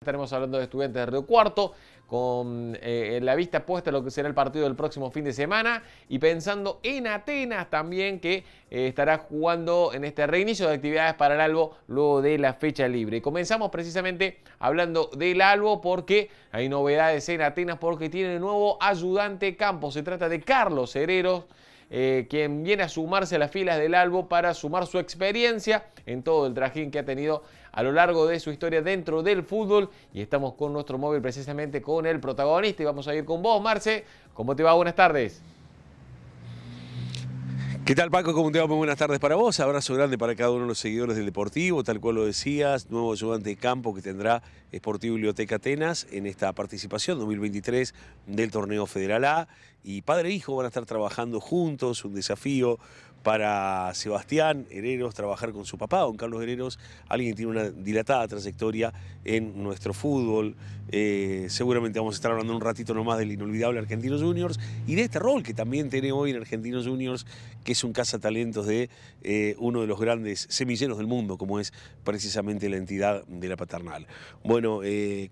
Estaremos hablando de Estudiantes de Río Cuarto, con la vista puesta a lo que será el partido del próximo fin de semana y pensando en Atenas también, que estará jugando en este reinicio de actividades para el Albo luego de la fecha libre. Comenzamos precisamente hablando del Albo porque hay novedades en Atenas, porque tiene nuevo ayudante campo. Se trata de Carlos Hereros, quien viene a sumarse a las filas del Albo para sumar su experiencia en todo el trajín que ha tenido a lo largo de su historia dentro del fútbol. Y estamos con nuestro móvil precisamente con el protagonista y vamos a ir con vos, Marce. ¿Cómo te va? Buenas tardes. ¿Qué tal, Paco? ¿Cómo te va? Muy buenas tardes para vos. Abrazo grande para cada uno de los seguidores del Deportivo, tal cual lo decías, nuevo ayudante de campo que tendrá Sportivo Biblioteca Atenas en esta participación 2023 del Torneo Federal A. Y padre e hijo van a estar trabajando juntos, un desafío para Sebastián Hereros trabajar con su papá, don Carlos Hereros, alguien que tiene una dilatada trayectoria en nuestro fútbol. Seguramente vamos a estar hablando un ratito nomás del inolvidable Argentinos Juniors y de este rol que también tiene hoy en Argentinos Juniors, que es un cazatalentos de uno de los grandes semilleros del mundo, como es precisamente la entidad de la Paternal. Bueno,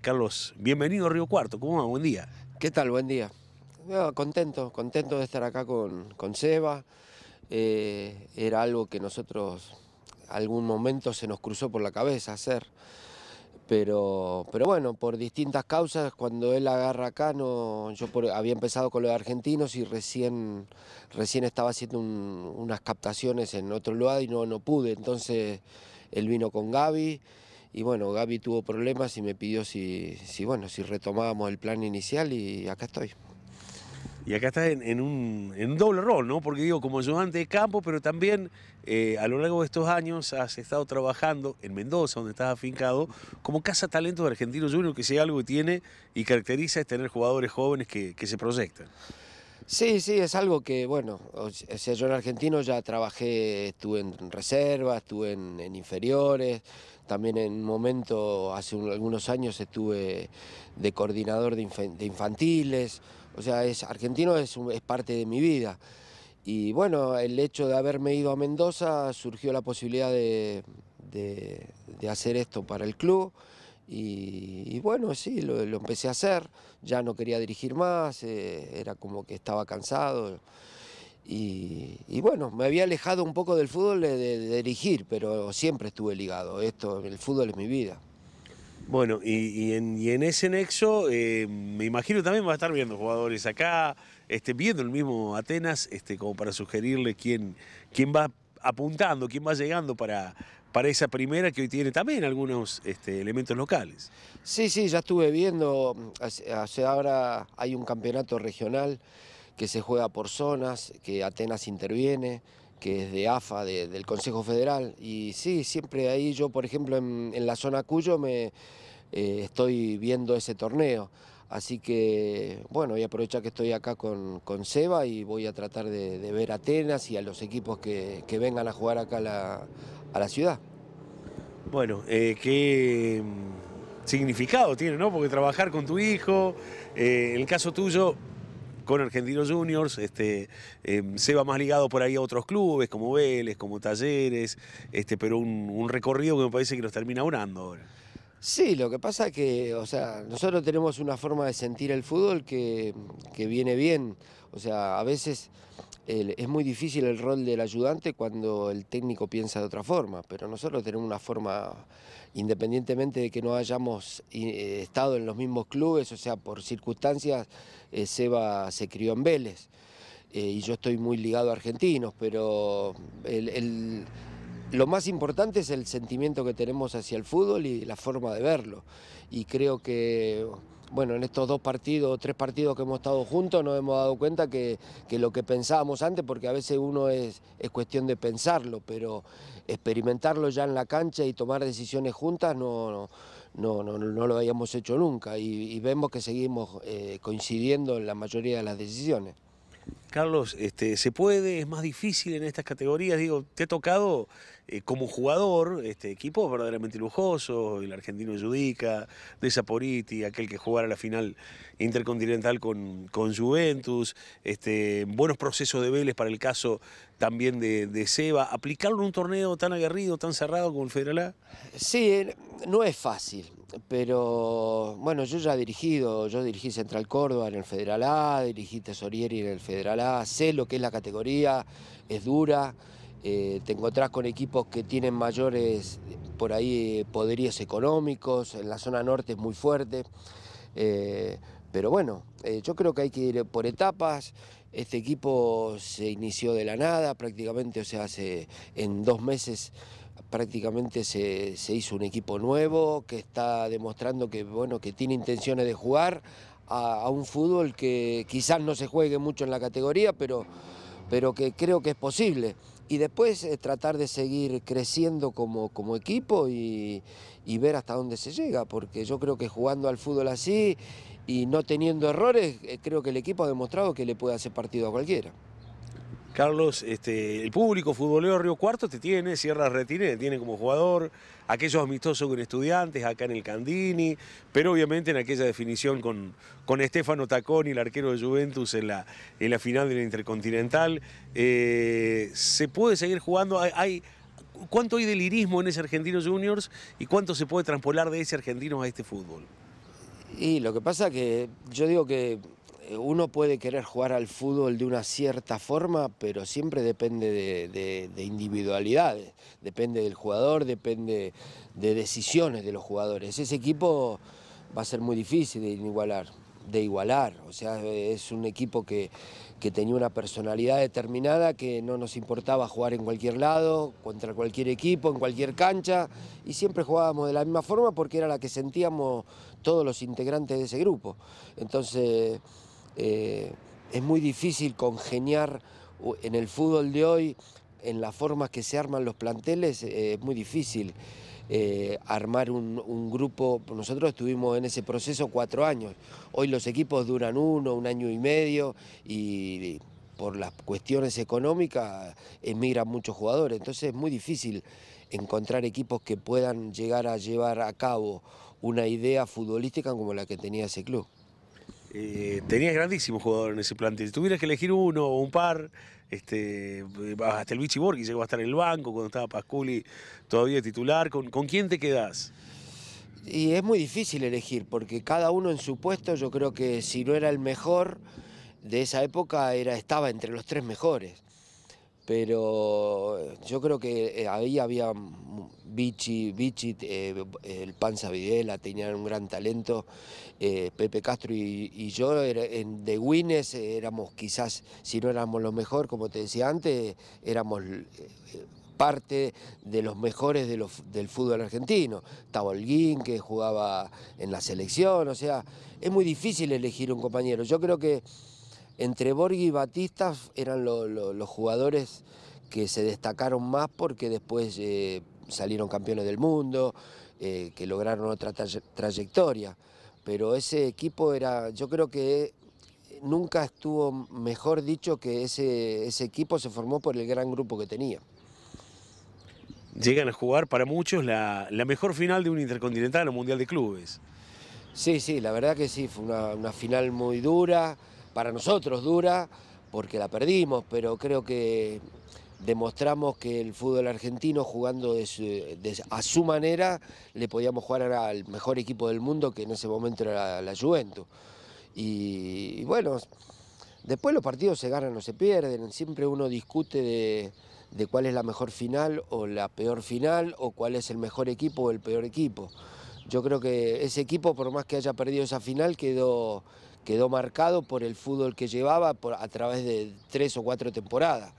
Carlos, bienvenido a Río Cuarto. ¿Cómo va? Buen día. ¿Qué tal? Buen día. Contento de estar acá con Seba. Era algo que nosotros algún momento se nos cruzó por la cabeza hacer. Pero bueno, por distintas causas, cuando él agarra acá, había empezado con lo de Argentinos y recién estaba haciendo unas captaciones en otro lugar y no pude. Entonces él vino con Gaby y bueno, Gaby tuvo problemas y me pidió si retomábamos el plan inicial y acá estoy. Y acá estás en un doble rol, ¿no? Porque digo, como ayudante de campo, pero también a lo largo de estos años has estado trabajando en Mendoza, donde estás afincado, como cazatalentos de Argentinos Juniors, que si hay algo que tiene y caracteriza es tener jugadores jóvenes que se proyectan. Sí, es algo que, bueno, o sea, yo en Argentino ya trabajé, estuve en reserva, estuve en inferiores, también en un momento, hace algunos años estuve de coordinador de infantiles, o sea, Argentino es parte de mi vida. Y bueno, el hecho de haberme ido a Mendoza surgió la posibilidad de hacer esto para el club. Y bueno, sí, lo empecé a hacer, ya no quería dirigir más, era como que estaba cansado. Y bueno, me había alejado un poco del fútbol de dirigir, pero siempre estuve ligado. El fútbol es mi vida. Bueno, y en ese nexo, me imagino también va a estar viendo jugadores acá, viendo el mismo Atenas, como para sugerirle quién va apuntando, quién va llegando para esa primera que hoy tiene también algunos elementos locales. Sí, ya estuve viendo, ahora hay un campeonato regional que se juega por zonas, que Atenas interviene, que es de AFA, del Consejo Federal. Y sí, siempre ahí yo, por ejemplo, en la zona Cuyo estoy viendo ese torneo. Así que, bueno, voy a aprovechar que estoy acá con Seba y voy a tratar de ver Atenas y a los equipos que vengan a jugar acá a la ciudad. Bueno, qué significado tiene, ¿no? Porque trabajar con tu hijo, en el caso tuyo, con Argentinos Juniors, se va más ligado por ahí a otros clubes, como Vélez, como Talleres, pero un recorrido que me parece que los termina unando ahora. Sí, lo que pasa es que, o sea, nosotros tenemos una forma de sentir el fútbol que viene bien. O sea, a veces es muy difícil el rol del ayudante cuando el técnico piensa de otra forma, pero nosotros tenemos una forma, independientemente de que no hayamos estado en los mismos clubes, o sea, por circunstancias, Seba se crió en Vélez y yo estoy muy ligado a Argentinos, pero lo más importante es el sentimiento que tenemos hacia el fútbol y la forma de verlo. Y creo que, bueno, en estos 3 partidos que hemos estado juntos nos hemos dado cuenta que lo que pensábamos antes, porque a veces uno es cuestión de pensarlo, pero experimentarlo ya en la cancha y tomar decisiones juntas no lo habíamos hecho nunca. Y vemos que seguimos coincidiendo en la mayoría de las decisiones. Carlos, ¿se puede? ¿Es más difícil en estas categorías? Digo, te ha tocado como jugador equipos verdaderamente lujosos, el argentino Judica, de Saporiti, aquel que jugara la final intercontinental con Juventus, buenos procesos de Vélez para el caso también de Seba. ¿Aplicarlo en un torneo tan aguerrido, tan cerrado como el Federal A? Sí, no es fácil, pero bueno, yo dirigí Central Córdoba en el Federal A, dirigí Tesorieri en el Federal A, sé lo que es la categoría, es dura, te encontrás con equipos que tienen mayores, por ahí, poderíos económicos, en la zona norte es muy fuerte, pero bueno, yo creo que hay que ir por etapas. Este equipo se inició de la nada prácticamente, o sea, en 2 meses prácticamente se hizo un equipo nuevo que está demostrando que, bueno, que tiene intenciones de jugar a un fútbol que quizás no se juegue mucho en la categoría, pero que creo que es posible. Y después tratar de seguir creciendo como equipo y ver hasta dónde se llega, porque yo creo que jugando al fútbol así y no teniendo errores, creo que el equipo ha demostrado que le puede hacer partido a cualquiera. Carlos, el público futbolero Río Cuarto te tiene, Sierra Retire te tiene como jugador, aquellos amistosos con Estudiantes, acá en el Candini, pero obviamente en aquella definición con Stefano Tacconi, el arquero de Juventus, en la final de la Intercontinental. ¿Se puede seguir jugando? ¿Cuánto hay de lirismo en ese Argentinos Juniors y cuánto se puede traspolar de ese Argentinos a este fútbol? Y lo que pasa que yo digo que uno puede querer jugar al fútbol de una cierta forma, pero siempre depende de individualidades, depende del jugador, depende de decisiones de los jugadores. Ese equipo va a ser muy difícil de igualar. O sea, es un equipo que tenía una personalidad determinada, que no nos importaba jugar en cualquier lado, contra cualquier equipo, en cualquier cancha, y siempre jugábamos de la misma forma porque era la que sentíamos todos los integrantes de ese grupo. Entonces, es muy difícil congeniar en el fútbol de hoy, en las formas que se arman los planteles, es muy difícil armar un grupo. Nosotros estuvimos en ese proceso 4 años, hoy los equipos duran 1 año y medio y por las cuestiones económicas emigran muchos jugadores, entonces es muy difícil encontrar equipos que puedan llegar a llevar a cabo una idea futbolística como la que tenía ese club. Tenías grandísimos jugadores en ese plantel. Si tuvieras que elegir uno o un par, hasta el Vichy Borghi llegó a estar en el banco cuando estaba Pasculi todavía titular. ¿Con quién te quedás? Y es muy difícil elegir, porque cada uno en su puesto, yo creo que si no era el mejor de esa época, estaba entre los 3 mejores. Pero yo creo que ahí había Vichy, el Panza Videla, tenían un gran talento, Pepe Castro y yo de Winnes éramos quizás, si no éramos los mejores, como te decía antes, éramos parte de los mejores del fútbol argentino. Estaba Holguín, que jugaba en la selección, o sea, es muy difícil elegir un compañero. Yo creo que entre Borghi y Batista eran los jugadores que se destacaron más porque después salieron campeones del mundo, que lograron otra trayectoria. Pero ese equipo yo creo que nunca estuvo mejor dicho que ese equipo se formó por el gran grupo que tenía. Llegan a jugar para muchos la mejor final de un Intercontinental o Mundial de Clubes. Sí, la verdad que sí, fue una final muy dura. Para nosotros dura, porque la perdimos, pero creo que demostramos que el fútbol argentino, jugando a su manera, le podíamos jugar al mejor equipo del mundo, que en ese momento era la Juventus. Y bueno, después los partidos se ganan o se pierden, siempre uno discute de cuál es la mejor final o la peor final, o cuál es el mejor equipo o el peor equipo. Yo creo que ese equipo, por más que haya perdido esa final, quedó marcado por el fútbol que llevaba a través de 3 o 4 temporadas,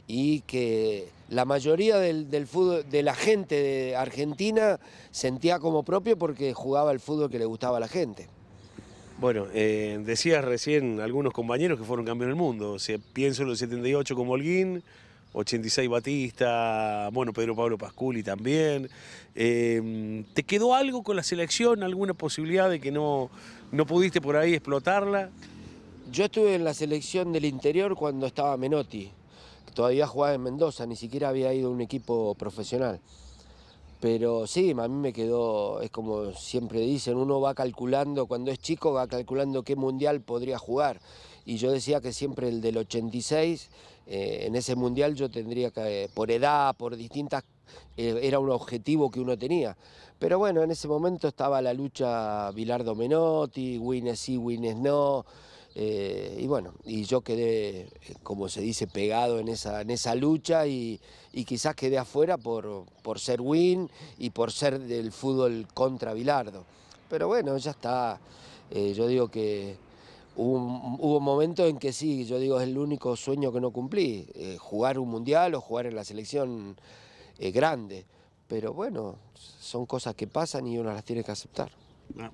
y que la mayoría del fútbol, de la gente de Argentina, sentía como propio porque jugaba el fútbol que le gustaba a la gente. Bueno, decías recién algunos compañeros que fueron campeones del mundo. O sea, pienso en los 78 como Holguín, 86 Batista, bueno, Pedro Pablo Pasculi también. ¿Te quedó algo con la selección? ¿Alguna posibilidad de que no pudiste por ahí explotarla? Yo estuve en la selección del interior cuando estaba Menotti, que todavía jugaba en Mendoza, ni siquiera había ido a un equipo profesional. Pero sí, a mí me quedó, es como siempre dicen, uno va calculando, cuando es chico va calculando qué mundial podría jugar. Y yo decía que siempre el del 86, en ese mundial yo tendría que, por edad, por distintas, era un objetivo que uno tenía. Pero bueno, en ese momento estaba la lucha Bilardo Menotti, Winnes sí, Winnes no. Y bueno, y yo quedé, como se dice, pegado en esa lucha y quizás quedé afuera por ser Win y por ser del fútbol contra Bilardo. Pero bueno, ya está. Yo digo que hubo momentos en que sí, yo digo, es el único sueño que no cumplí, jugar un mundial o jugar en la selección grande. Pero bueno, son cosas que pasan y uno las tiene que aceptar.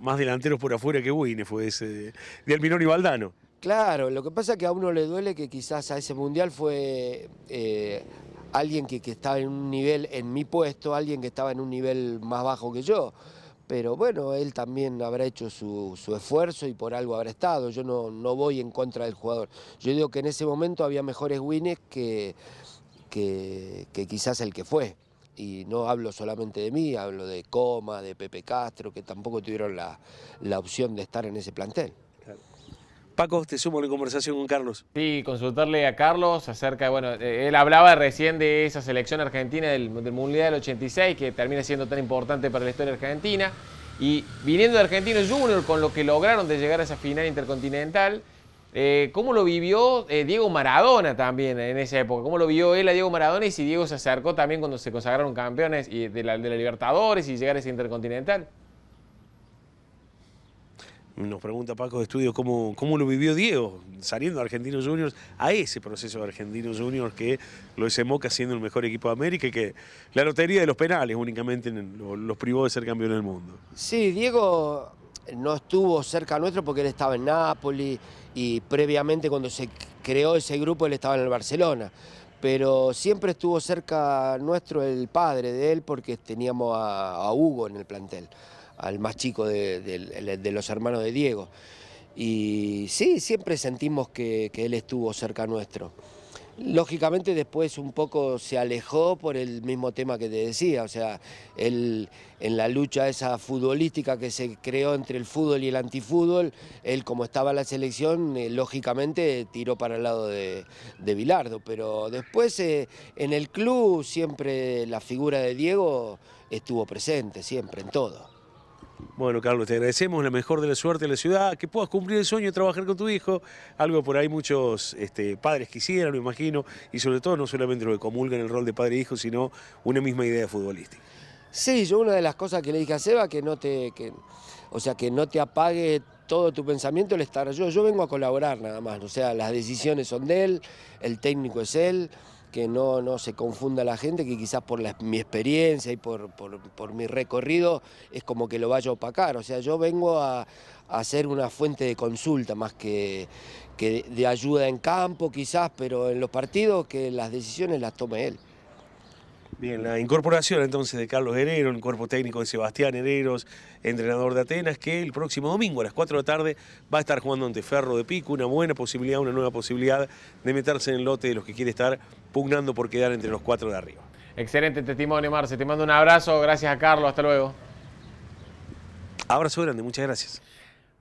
Más delanteros por afuera que Winnes fue ese de Almirón y Valdano. Claro, lo que pasa es que a uno le duele que quizás a ese mundial fue alguien que estaba en un nivel, en mi puesto, alguien que estaba en un nivel más bajo que yo. Pero bueno, él también habrá hecho su esfuerzo y por algo habrá estado. Yo no voy en contra del jugador. Yo digo que en ese momento había mejores Winnes que quizás el que fue. Y no hablo solamente de mí, hablo de Coma, de Pepe Castro, que tampoco tuvieron la opción de estar en ese plantel. Paco, te sumo a la conversación con Carlos. Sí, consultarle a Carlos acerca de, bueno, él hablaba recién de esa selección argentina del Mundial del 86, que termina siendo tan importante para la historia argentina. Y viniendo de Argentinos Juniors, con lo que lograron de llegar a esa final intercontinental, ¿cómo lo vivió Diego Maradona también en esa época? ¿Cómo lo vio él a Diego Maradona y si Diego se acercó también cuando se consagraron campeones de la Libertadores y llegar a ese intercontinental? Nos pregunta Paco de Estudio cómo lo vivió Diego, saliendo de Argentinos Juniors a ese proceso de Argentinos Juniors que lo desemboca siendo el mejor equipo de América y que la lotería de los penales únicamente los privó de ser campeón del mundo. Sí, Diego no estuvo cerca nuestro porque él estaba en Nápoles y previamente cuando se creó ese grupo él estaba en el Barcelona. Pero siempre estuvo cerca nuestro el padre de él porque teníamos a Hugo en el plantel, al más chico de los hermanos de Diego. Y sí, siempre sentimos que él estuvo cerca nuestro. Lógicamente después un poco se alejó por el mismo tema que te decía, o sea, él en la lucha esa futbolística que se creó entre el fútbol y el antifútbol, él como estaba en la selección, lógicamente tiró para el lado de Bilardo, pero después en el club siempre la figura de Diego estuvo presente, siempre, en todo. Bueno, Carlos, te agradecemos, la mejor de la suerte de la ciudad, que puedas cumplir el sueño de trabajar con tu hijo, algo por ahí muchos padres quisieran, me imagino, y sobre todo no solamente lo que comulgan el rol de padre e hijo, sino una misma idea futbolística. Sí, yo una de las cosas que le dije a Seba, que no te apague todo tu pensamiento el estar yo vengo a colaborar nada más, o sea, las decisiones son de él, el técnico es él, que no se confunda la gente, que quizás por mi experiencia y por mi recorrido es como que lo vaya a opacar. O sea, yo vengo a ser una fuente de consulta más que de ayuda en campo quizás, pero en los partidos que las decisiones las tome él. Bien, la incorporación entonces de Carlos Herrero, el cuerpo técnico de Sebastián Herreros, entrenador de Atenas, que el próximo domingo a las 4 de la tarde va a estar jugando ante Ferro de Pico, una buena posibilidad, una nueva posibilidad de meterse en el lote de los que quiere estar pugnando por quedar entre los 4 de arriba. Excelente testimonio, Marce. Te mando un abrazo. Gracias a Carlos. Hasta luego. Abrazo grande. Muchas gracias.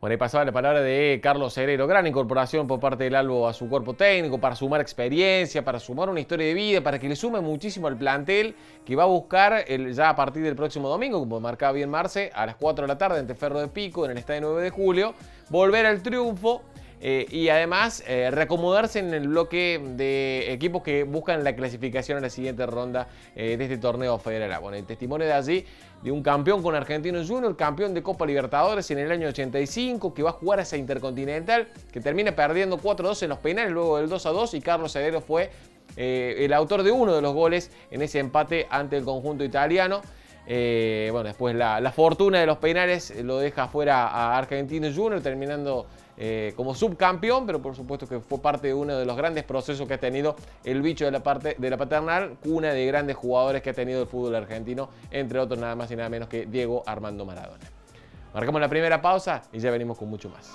Bueno, ahí pasaba la palabra de Carlos Herrero. Gran incorporación por parte del Albo a su cuerpo técnico, para sumar experiencia, para sumar una historia de vida, para que le sume muchísimo al plantel que va a buscar ya a partir del próximo domingo, como marcaba bien Marce, a las 4 de la tarde ante Ferro de Pico en el estadio 9 de julio, volver al triunfo y además reacomodarse en el bloque de equipos que buscan la clasificación a la siguiente ronda de este torneo federal. Bueno, el testimonio de allí de un campeón con Argentinos Juniors, campeón de Copa Libertadores en el año 85, que va a jugar a esa Intercontinental, que termina perdiendo 4-2 en los penales, luego del 2-2, y Carlos Herrero fue el autor de uno de los goles en ese empate ante el conjunto italiano. Bueno, después la fortuna de los penales lo deja fuera a Argentinos Juniors, terminando como subcampeón, pero por supuesto que fue parte de uno de los grandes procesos que ha tenido el bicho de la Paternal, cuna de grandes jugadores que ha tenido el fútbol argentino, entre otros nada más y nada menos que Diego Armando Maradona. Marcamos la primera pausa y ya venimos con mucho más.